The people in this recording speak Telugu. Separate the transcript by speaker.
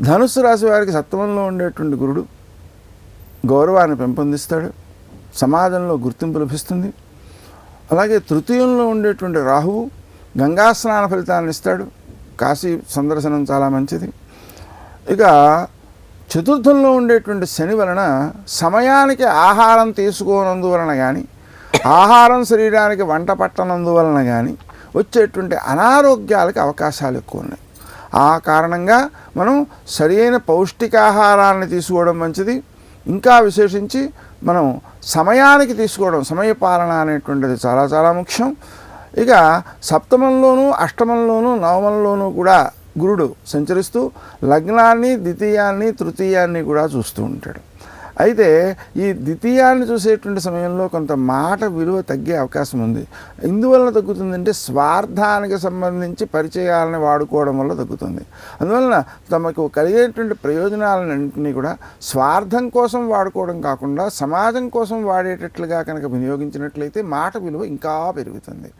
Speaker 1: ధనుస్సు రాశి వారికి సప్తమంలో ఉండేటువంటి గురుడు గౌరవాన్ని పెంపొందిస్తాడు, సమాజంలో గుర్తింపు లభిస్తుంది. అలాగే తృతీయంలో ఉండేటువంటి రాహువు గంగా స్నాన ఫలితాన్ని ఇస్తాడు, కాశీ సందర్శనం చాలా మంచిది. ఇక చతుర్థంలో ఉండేటువంటి శని వలన సమయానికి ఆహారం తీసుకోనందువలన కానీ, ఆహారం శరీరానికి వంట పట్టనందువలన కానీ వచ్చేటువంటి అనారోగ్యాలకు అవకాశాలు ఎక్కువ ఉన్నాయి. ఆ కారణంగా మనం సరైన పౌష్టికాహారాన్ని తీసుకోవడం మంచిది. ఇంకా విశేషించి మనం సమయానికి తీసుకోవడం, సమయపాలన అనేటువంటిది చాలా చాలా ముఖ్యం. ఇక సప్తమంలోనూ అష్టమంలోనూ నవమంలోనూ కూడా గురుడు సంచరిస్తూ లగ్నాన్ని, ద్వితీయాన్ని, తృతీయాన్ని కూడా చూస్తూ ఉంటాడు. అయితే ఈ ద్వితీయాన్ని చూసేటువంటి సమయంలో కొంత మాట విలువ తగ్గే అవకాశం ఉంది. ఎందువలన తగ్గుతుందంటే స్వార్థానికి సంబంధించి పరిచయాలను వాడుకోవడం వల్ల తగ్గుతుంది. అందువలన తమకు కలిగేటువంటి ప్రయోజనాలన్నింటినీ కూడా స్వార్థం కోసం వాడుకోవడం కాకుండా సమాజం కోసం వాడేటట్లుగా కనుక వినియోగించినట్లయితే మాట విలువ ఇంకా పెరుగుతుంది.